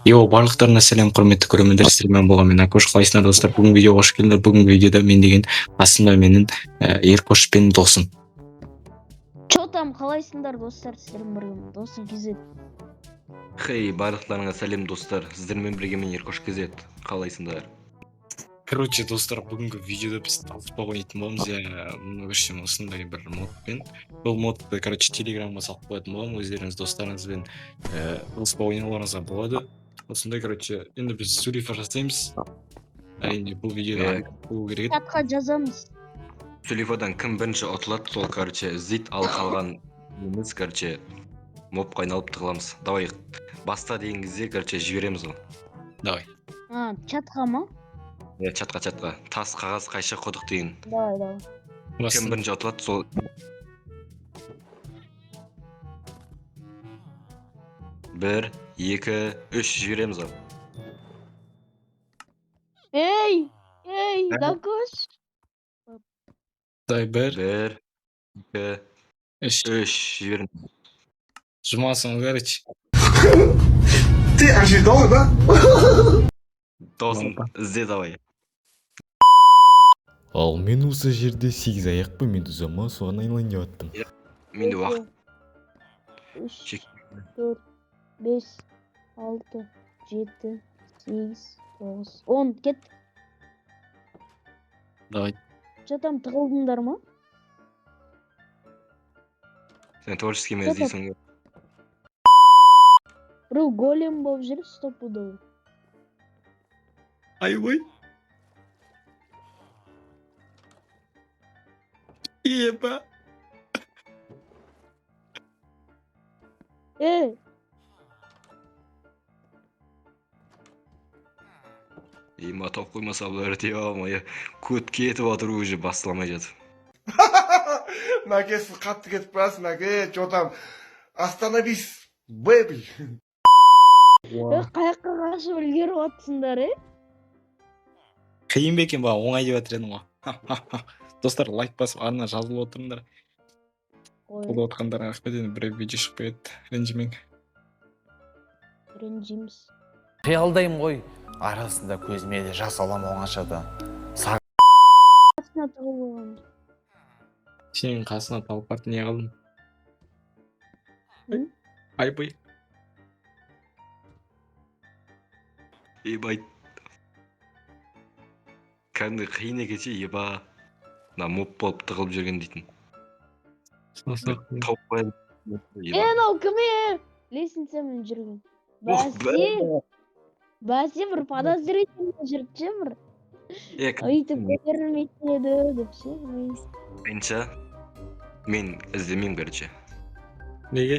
Барлықтарына сәлем, құрметті көрермендер, сіздермен болған мен Акош. Қалайсыңдар достар? Бүгінгі видеоға қош келдіңдер. Бүгінгі видеода мен деген астымда менің Еркош пен досым. Чо там, қалайсыңдар достар? Сіздермен бірге досым кезет. Хей, барлықтарыңа сәлем достар. Сіздермен бірге мен Еркош кезет. Қалайсыңдар? Короче, достар, бүгінгі видеода біз талқылап ойнайтын боламыз. Өшім осындай бір модпен. Бұл модты, телеграмға салып қоятын боламын. Өздеріңіз достарыңызбен талқылап ойнауларыңызға болады. Осындай, енді біз сөйлеп жасаймыз. Әрине, бұл видеода болу керек еді. Чатқа жазамыз. Сүлейфадан кім бірінші ұтылады, сол іздейді, ал қалған емес, мопқа айналып тығыламыз. Давай, баста деген кезде, жібереміз ғой. Давай. Чатқа ма? Чатқа. Тас, қағаз, қайшы, құдық деген. Давай. Кім бірінші ұтылады, сол... Бір, екі, үш жібереміз ғой. Ей, Дакош. Бір, екі, үш жібереміз. Жұмасың, короче. Ты ожидал, да? Тосын, ізде давай. Ал мен осы жерде 8 аяқпын, мен тұзама соған айналайын деп аттым. Менде уақыт. 3, 4, 5, 6, 7, 8, 9, 10, кет. Давай. Чо там, тығылдыңдар ма? Сен творческий ме іздейсің? Біреу голем болып жүр, стопудоу. Ой. Еба. Ема топ қоймаса бұлар дей алмай, көт кетіп отыр уже басыламай жатыр. Мәке, сіз қатты кетіп барасың, Мәке. Чо там? Остановись, бэби. Қаяққа қашып үлгеріп атсыңдар, Қиын бекен ба, оңай деп жатыр едім ғой. Достар, лайк басып, арна жазылып отырыңдар. Қолы отқандарға рахмет, енді бір видео шығып еді. Ренжиміз. Қиялдаймын ғой, арасында көзіме де жас алам оңашада. Қасына тығылған. Сенің қасына талып барды, не қалдың? Айбай. Ебай. Кәнді қиын екенше, еба. Моп болып тығылып жүрген дейтін. Тауып қояды. Нау кіме? Лесінсемен жүрген. Бәсе бір подозрительно жүріп бір. Өйтіп көтерілмейтін еді деп ше. Айынша, мен іздемеймін көрінше. Неге?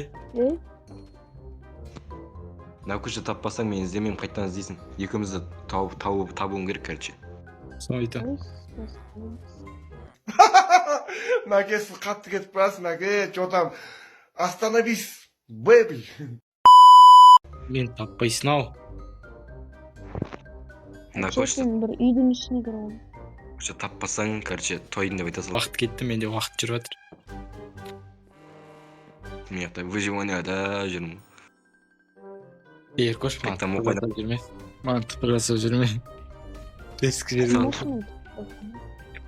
Нәукүші таппасаң, мен іздемеймін, қайттан іздейсің. Екімізді табуым керек көрінше. Соны айтам. Мәке, сіз қатты кетіп барасың, Мәке. Чо там? Остановись, бэби. Мен таппайсың ау. Нәукүші бір үйдің ішіне кірген. таппасаң, тойын деп айтасың. Уақыт кетті, менде уақыт жүріп жатыр. Мен яқта выживанияда жүрмін. Еркош, Қайтам оқайда. Маған тұпыр жасап жүрме. Ескі жерден.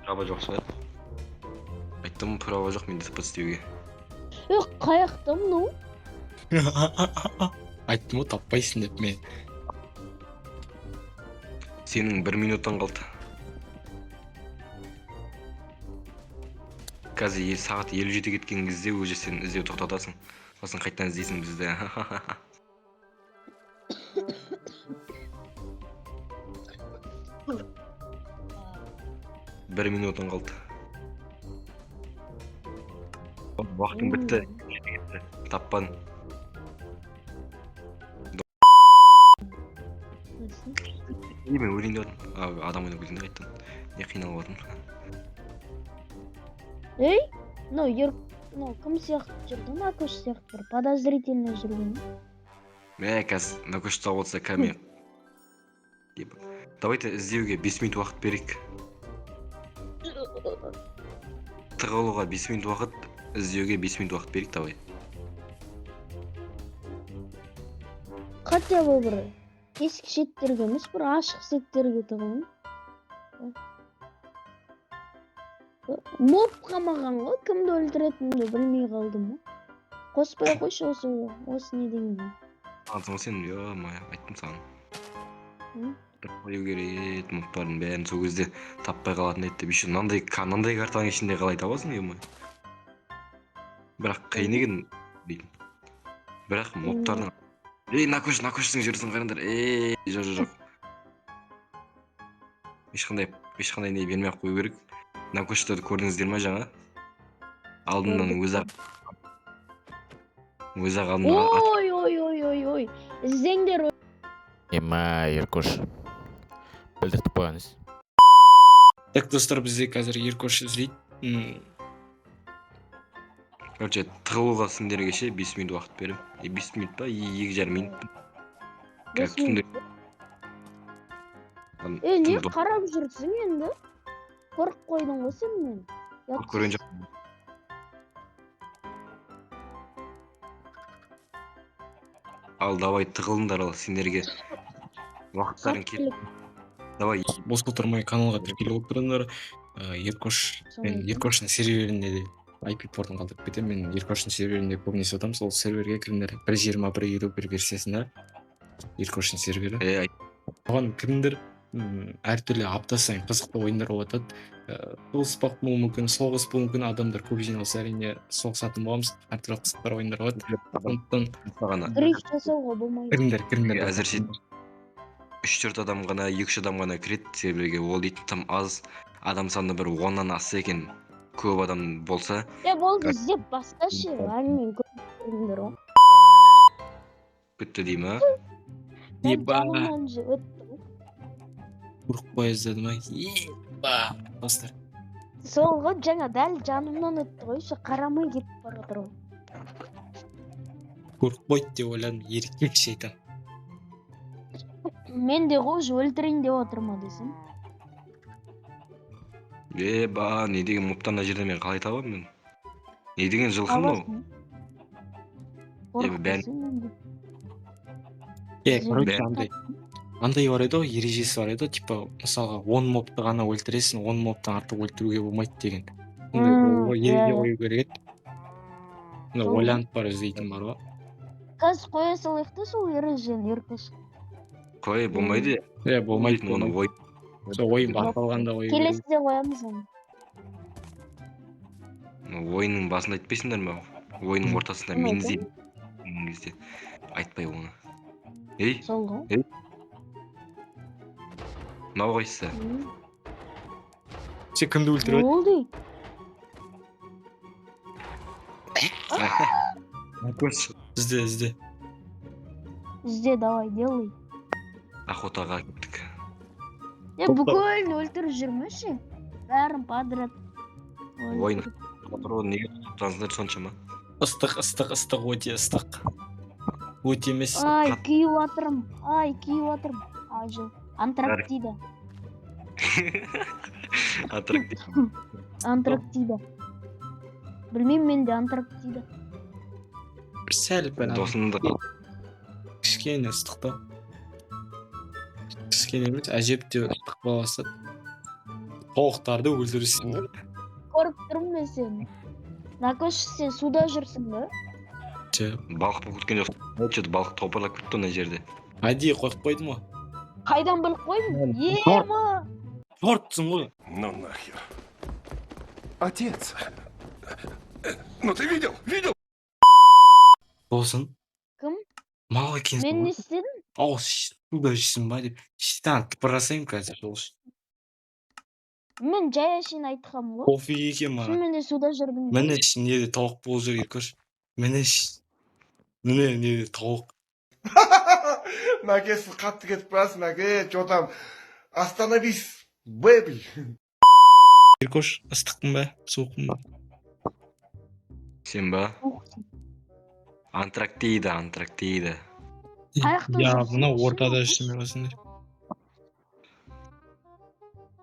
Права жоқ шығар. Айттым, права жоқ менде тіпі істеуге. Қаяқта мұнау? Айттым ғой, таппайсың деп мен. Сенің 1 минуттан қалды. Қазір сағат 57 кеткен кезде өже сен іздеу тоқтатасың. Сосын қайттан іздейсің бізді. 1 минуттан қалды. Уақытың бітті. Таппан. Мен өлейін деп отырмын. Адам ойнап өлейін деп айттым. Не қиналып отырмын. Кім сияқты жүрді? Накош сияқты бір подозрительно жүрген. Қазір Накош тауып отырса кәме. Давайте іздеуге 5 минут уақыт берейік. Тығылуға 5 минут уақыт, іздеуге 5 минут уақыт берейік, давай. Хотя бы бір тесік шеттерге емес, бір ашық сеттерге тығылын. Моп қамаған ғой, кімді өлтіретінімді білмей қалдым. Қоспай қойшы осы не деген. Сен айттым саған. Hı? Бір қою керек, мұқтардың бәрін сол кезде таппай қалатын еді деп. Еще мынандай картаның ішінде қалай табасың, бірақ қиын екен дейтін. Бірақ мұқтардың накөшсің жүрсің қараңдар. Жоқ. Ешқандай не бермей ақ қою керек. Накөштерді көрдіңіздер ма жаңа? Алдынан өзі алдынан Ой. Іздеңдер. Еркош. Білдіртіп қойғаныз. Так, достар, бізде қазір Еркош іздейді. Короче, тығылуға сендерге ше 5 минут уақыт берем. 5 минут па, 2,5 минут. Как түсіндір? Не қарап жүрсің енді? Қорқып қойдың ғой сен мен. Көрген жоқ. Ал давай тығылыңдар, ал сендерге уақыттарың келіп. Давай. Бос отырмай каналға тіркеліп отырыңдар. Мен Еркоштың серверінде де IP портын қалдырып кетемін. Мен Еркоштың серверінде көбінесе отырмын. Сол серверге кіріңдер. 1.20.1.51 версиясында Еркоштың сервері. Оған кіріңдер. Әртүрлі апта сайын қызықты ойындар болып жатады. Соғыспақ болуы мүмкін, соғыс болуы мүмкін, адамдар көп жиналса әрине соғысатын боламыз. Әртүрлі қызықтар ойындар болады. Гриф жасауға болмайды. Кіріңдер. Әзірше 3-4 адам ғана, 2-3 адам ғана кіреді серверге. Ол дейтін тым аз. Адам саны бір 10-нан асса екен. Көп адам болса. Болды, іздеп басқашы. Әлмен көріңдер ғой. Күтті дей ма? Жанымнан өтті. Ұрық поездады ма? Достар. Соңғы жаңа дәл жанымнан өтті ғой, қарамай кетіп бара жатыр ғой. Қорықпайды деп ойладым, еркек шайтан. Мен де ғой өлтірейін деп отырма десем. Не деген мұптан жерде мен қалай табамын мен? Не деген жылқым мынау? Андай бар еді ғой, ережесі бар еді ғой, типа, мысалға 10 мобты ғана өлтіресің, 10 моптан артық өлтіруге болмайды деген. Ереже қою керек еді. Ойланып бар іздейтін бар ғой. Қазір қоя салайық та сол ережені, Еркош. Қой, болмайды. Болмайды. Оны ойын басталғанда қою керек. Келесіде қоямыз оны. Ойынның басында айтпайсыңдар ма? Ойынның ортасында мен іздеймін. Айтпай оны. Сол ғой. Мынау қайсысы? Сен кімді өлтіріп Не болды? Ізде. Ізде, давай, делай. Охотаға кеттік. Бүкілін өлтіріп жүрмеші. Бәрін подряд. Ойын. Неге тұтансыңдар соншама? Ыстық, өте ыстық. Өте емес. Ай, күйіп атырым. Ай, жыл. Антарктида. Антарктида. Білмеймін мен де Антарктида. Бір сәл бәрі. Досыңды. Кішкене ыстықта. Кішкене емес, әжепте ыстық баласы. Тоқтарды өлтіресің. Көріп тұрмын мен сені. Накош, сен суда жүрсің бе? Балық болып күткен жоқ. Что-то балық топырлап күтті ана жерде. Әдейі қойып қойды ма? Қайдан біліп қойдың? Ема! Тортсың ғой. Ну нахер. Отец. Ну ты видел? Болсын. Кім? Мал екенсің. Мен не істедім? Суда жүрсің ба деп. Штан тыпырасайым қазір жолшы. Мен жай әшейін айтқам ғой. Кофе екен маған. Мен де суда жүрдім. Міне неде тауық болып жүр Еркош. Міне неде тауық. Мәке, сіз қатты кетіп барасыз, Мәке. Что там? Остановись, бэби. Еркош, ыстықпын ба? Суықпын ба? Сен ба? Антарктида. Мынау ортада жүрсің бе осындай?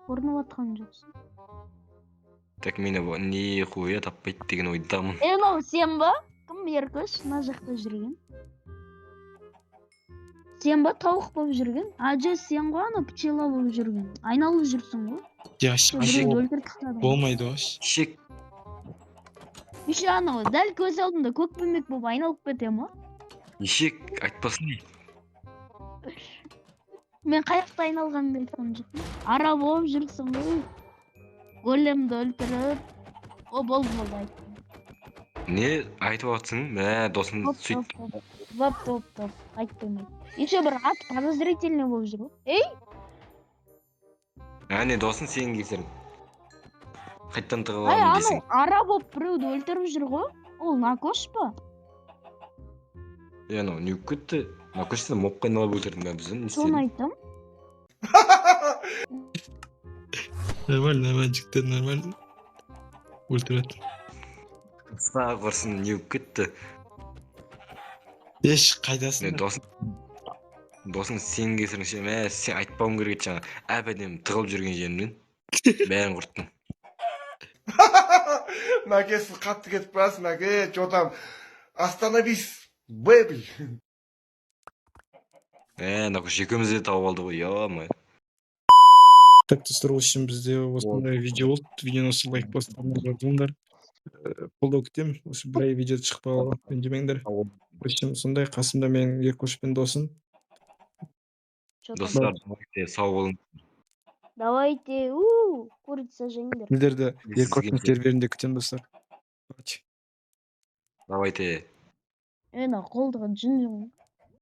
Көрініп атқан жоқсың. Так мені не хуя таппайды деген ойдамын. Мынау сен ба? Кім Еркош? Мына жақта жүрген. Сен ба тауық болып жүрген? Же сен ғой ана пчела болып жүрген. Айналып жүрсің ғой. Жаш Біреуді өлтіріп тастадың. болмайды аш. Ишек. Еще анау дәл көз алдымда көкпемек болып айналып кете ма? Ишек айтпасын не. Мен қаяқта айналғанымды айтқан жоқпын. Ара болып жүрсің ғой. Големді өлтіріп. О, болды айттым. Не айтып атсың? Мә, досым сөйт. Топ. Айтпаймын. Еще бір ат подозрительный болып жүр ғой. Ей, Әне досың сенің кесірің. Қайттан ай, тығыламын анау дейсің. ара болып біреуді өлтіріп жүр ғой. Ол Накош па? Анау не болып кетті? Накөшті моп қайналап өлтірдің бе біздің? Не Соны істедің? айтам. Нормально, жігіттер нормально. Өлтіреді. Сағы құрсын не болып кетті? Еш Не қайдасың? досың сенің кесірің ше. Мә, сен айтпауым керек еді жаңа. Әп-әдемі тығылып жүрген жерімнен. Бәрін құрттың. Мәке, сіз қатты кетіп барасыз, Мәке. Что там? Остановись, бэби. Накөш екеуміз де тауып алды ғой, ё-моё. Так достар, үшін бізде осындай видео болды. Видеоны осы лайк посттарына жазыңдар. Қолдау күтемін. Осы бір ай видео шықпағалы үндемеңдер. Общем, сондай қасымда менің Еркош пен досым. Достар, сау болың. Давайте, курица жеңдер. Сіздерді Еркоштың Сізге- серверінде күтемін достар. Давайте. Қолдыға жүн